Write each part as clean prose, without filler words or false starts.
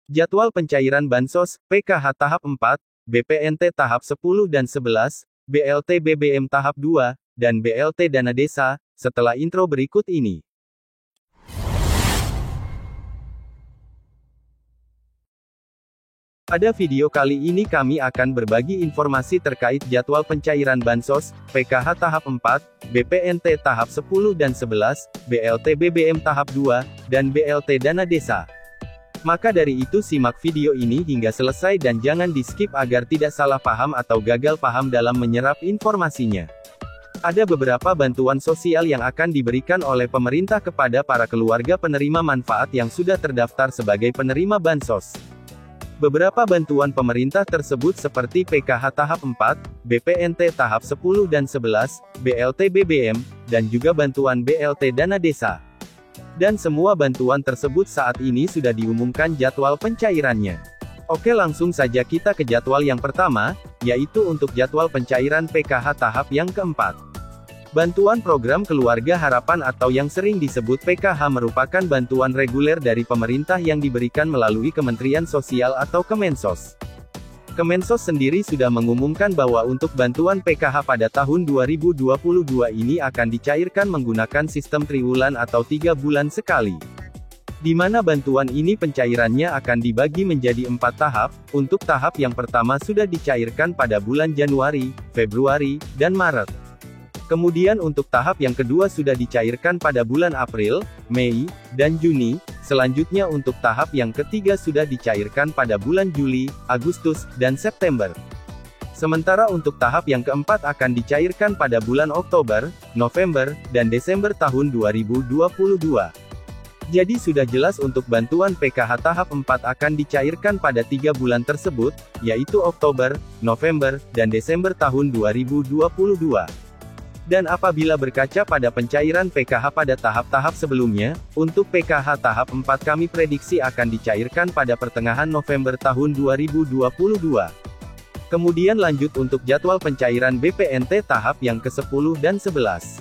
Jadwal pencairan Bansos, PKH tahap 4, BPNT tahap 10 dan 11, BLT BBM tahap 2, dan BLT Dana Desa, setelah intro berikut ini. Pada video kali ini kami akan berbagi informasi terkait jadwal pencairan Bansos, PKH tahap 4, BPNT tahap 10 dan 11, BLT BBM tahap 2, dan BLT Dana Desa. Maka dari itu simak video ini hingga selesai dan jangan di-skip agar tidak salah paham atau gagal paham dalam menyerap informasinya. Ada beberapa bantuan sosial yang akan diberikan oleh pemerintah kepada para keluarga penerima manfaat yang sudah terdaftar sebagai penerima Bansos. Beberapa bantuan pemerintah tersebut seperti PKH tahap 4, BPNT tahap 10 dan 11, BLT BBM, dan juga bantuan BLT Dana Desa. Dan semua bantuan tersebut saat ini sudah diumumkan jadwal pencairannya. Oke, langsung saja kita ke jadwal yang pertama, yaitu untuk jadwal pencairan PKH tahap yang keempat. Bantuan Program Keluarga Harapan atau yang sering disebut PKH merupakan bantuan reguler dari pemerintah yang diberikan melalui Kementerian Sosial atau Kemensos. Kemensos sendiri sudah mengumumkan bahwa untuk bantuan PKH pada tahun 2022 ini akan dicairkan menggunakan sistem triwulan atau 3 bulan sekali. Di mana bantuan ini pencairannya akan dibagi menjadi 4 tahap, untuk tahap yang pertama sudah dicairkan pada bulan Januari, Februari, dan Maret. Kemudian untuk tahap yang kedua sudah dicairkan pada bulan April, Mei, dan Juni. Selanjutnya untuk tahap yang ketiga sudah dicairkan pada bulan Juli, Agustus, dan September. Sementara untuk tahap yang keempat akan dicairkan pada bulan Oktober, November, dan Desember tahun 2022. Jadi sudah jelas untuk bantuan PKH tahap 4 akan dicairkan pada 3 bulan tersebut, yaitu Oktober, November, dan Desember tahun 2022. Dan apabila berkaca pada pencairan PKH pada tahap-tahap sebelumnya, untuk PKH tahap 4 kami prediksi akan dicairkan pada pertengahan November tahun 2022. Kemudian lanjut untuk jadwal pencairan BPNT tahap yang ke-10 dan 11.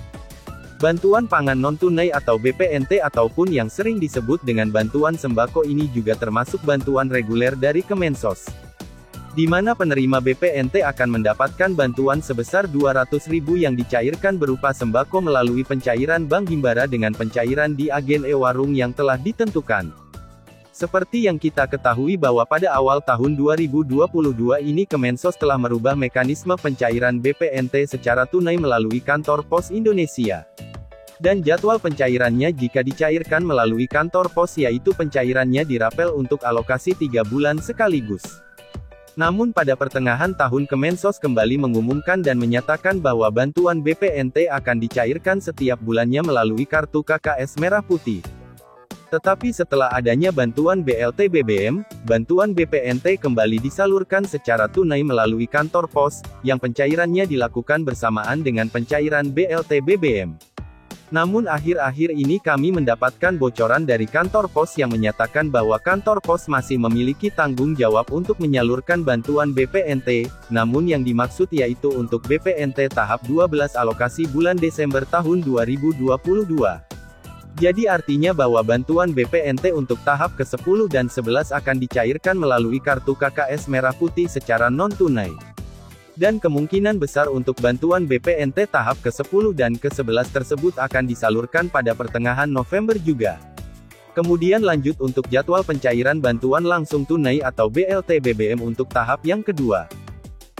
Bantuan pangan non-tunai atau BPNT ataupun yang sering disebut dengan bantuan sembako ini juga termasuk bantuan reguler dari Kemensos. Di mana penerima BPNT akan mendapatkan bantuan sebesar 200.000 yang dicairkan berupa sembako melalui pencairan Bank Himbara dengan pencairan di agen e-warung yang telah ditentukan. Seperti yang kita ketahui bahwa pada awal tahun 2022 ini Kemensos telah merubah mekanisme pencairan BPNT secara tunai melalui kantor pos Indonesia. Dan jadwal pencairannya jika dicairkan melalui kantor pos yaitu pencairannya dirapel untuk alokasi 3 bulan sekaligus. Namun pada pertengahan tahun Kemensos kembali mengumumkan dan menyatakan bahwa bantuan BPNT akan dicairkan setiap bulannya melalui kartu KKS Merah Putih. Tetapi setelah adanya bantuan BLT BBM, bantuan BPNT kembali disalurkan secara tunai melalui kantor pos, yang pencairannya dilakukan bersamaan dengan pencairan BLT BBM. Namun akhir-akhir ini kami mendapatkan bocoran dari kantor pos yang menyatakan bahwa kantor pos masih memiliki tanggung jawab untuk menyalurkan bantuan BPNT, namun yang dimaksud yaitu untuk BPNT tahap 12 alokasi bulan Desember tahun 2022. Jadi artinya bahwa bantuan BPNT untuk tahap ke-10 dan 11 akan dicairkan melalui kartu KKS Merah Putih secara non-tunai. Dan kemungkinan besar untuk bantuan BPNT tahap ke-10 dan ke-11 tersebut akan disalurkan pada pertengahan November juga. Kemudian lanjut untuk jadwal pencairan bantuan langsung tunai atau BLT BBM untuk tahap yang kedua.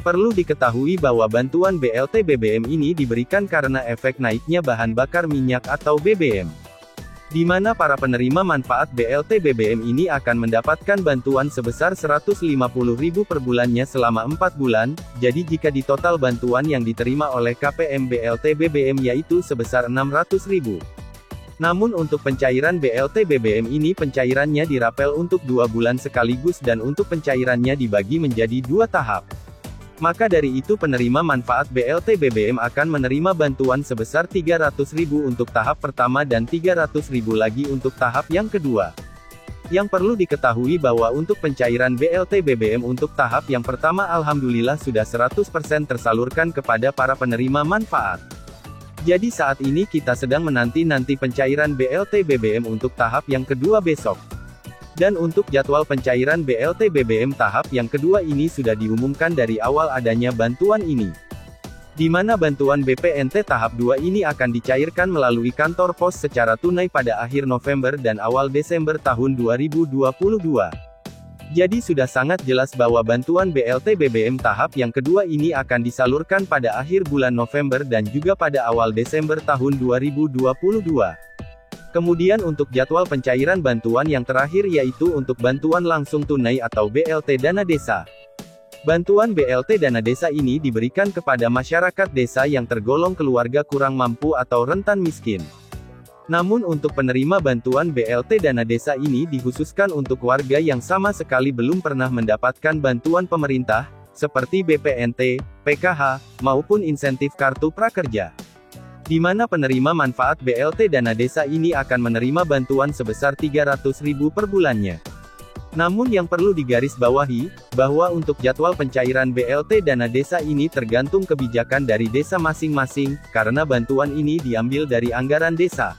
Perlu diketahui bahwa bantuan BLT BBM ini diberikan karena efek naiknya bahan bakar minyak atau BBM. Di mana para penerima manfaat BLT BBM ini akan mendapatkan bantuan sebesar 150.000 per bulannya selama 4 bulan, jadi jika di total bantuan yang diterima oleh KPM BLT BBM yaitu sebesar 600.000. Namun untuk pencairan BLT BBM ini pencairannya dirapel untuk 2 bulan sekaligus dan untuk pencairannya dibagi menjadi 2 tahap. Maka dari itu penerima manfaat BLT BBM akan menerima bantuan sebesar 300.000 untuk tahap pertama dan 300.000 lagi untuk tahap yang kedua. Yang perlu diketahui bahwa untuk pencairan BLT BBM untuk tahap yang pertama alhamdulillah sudah 100% tersalurkan kepada para penerima manfaat. Jadi saat ini kita sedang menanti-nanti pencairan BLT BBM untuk tahap yang kedua besok. Dan untuk jadwal pencairan BLT BBM tahap yang kedua ini sudah diumumkan dari awal adanya bantuan ini. Di mana bantuan BPNT tahap 2 ini akan dicairkan melalui kantor pos secara tunai pada akhir November dan awal Desember tahun 2022. Jadi sudah sangat jelas bahwa bantuan BLT BBM tahap yang kedua ini akan disalurkan pada akhir bulan November dan juga pada awal Desember tahun 2022. Kemudian untuk jadwal pencairan bantuan yang terakhir yaitu untuk bantuan langsung tunai atau BLT Dana Desa. Bantuan BLT Dana Desa ini diberikan kepada masyarakat desa yang tergolong keluarga kurang mampu atau rentan miskin. Namun untuk penerima bantuan BLT Dana Desa ini dikhususkan untuk warga yang sama sekali belum pernah mendapatkan bantuan pemerintah, seperti BPNT, PKH, maupun insentif Kartu Prakerja. Di mana penerima manfaat BLT Dana Desa ini akan menerima bantuan sebesar Rp300.000 per bulannya. Namun yang perlu digarisbawahi, bahwa untuk jadwal pencairan BLT Dana Desa ini tergantung kebijakan dari desa masing-masing, karena bantuan ini diambil dari anggaran desa.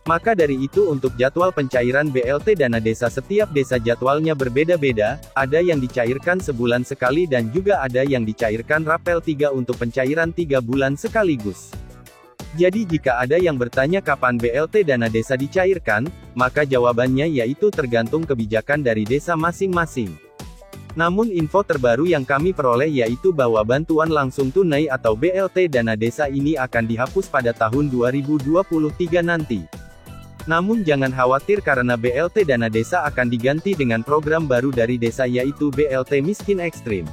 Maka dari itu untuk jadwal pencairan BLT Dana Desa setiap desa jadwalnya berbeda-beda, ada yang dicairkan sebulan sekali dan juga ada yang dicairkan rapel 3 untuk pencairan 3 bulan sekaligus. Jadi jika ada yang bertanya kapan BLT Dana Desa dicairkan, maka jawabannya yaitu tergantung kebijakan dari desa masing-masing. Namun info terbaru yang kami peroleh yaitu bahwa bantuan langsung tunai atau BLT Dana Desa ini akan dihapus pada tahun 2023 nanti. Namun jangan khawatir karena BLT Dana Desa akan diganti dengan program baru dari desa yaitu BLT Miskin Ekstrim.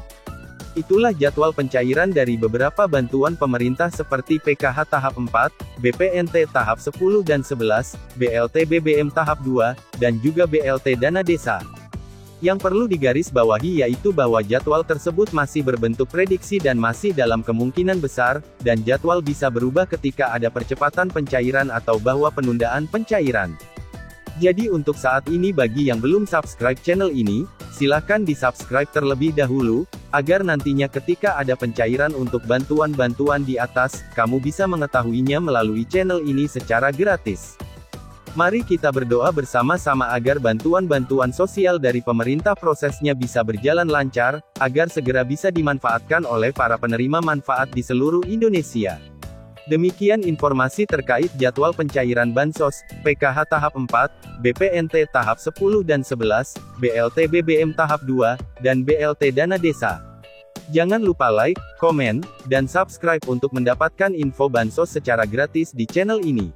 Itulah jadwal pencairan dari beberapa bantuan pemerintah seperti PKH tahap 4, BPNT tahap 10 dan 11, BLT BBM tahap 2, dan juga BLT Dana Desa. Yang perlu digarisbawahi yaitu bahwa jadwal tersebut masih berbentuk prediksi dan masih dalam kemungkinan besar, dan jadwal bisa berubah ketika ada percepatan pencairan atau bahwa penundaan pencairan. Jadi untuk saat ini bagi yang belum subscribe channel ini, silahkan di-subscribe terlebih dahulu, agar nantinya ketika ada pencairan untuk bantuan-bantuan di atas, kamu bisa mengetahuinya melalui channel ini secara gratis. Mari kita berdoa bersama-sama agar bantuan-bantuan sosial dari pemerintah prosesnya bisa berjalan lancar, agar segera bisa dimanfaatkan oleh para penerima manfaat di seluruh Indonesia. Demikian informasi terkait jadwal pencairan Bansos, PKH tahap 4, BPNT tahap 10 dan 11, BLT BBM tahap 2, dan BLT Dana Desa. Jangan lupa like, komen, dan subscribe untuk mendapatkan info Bansos secara gratis di channel ini.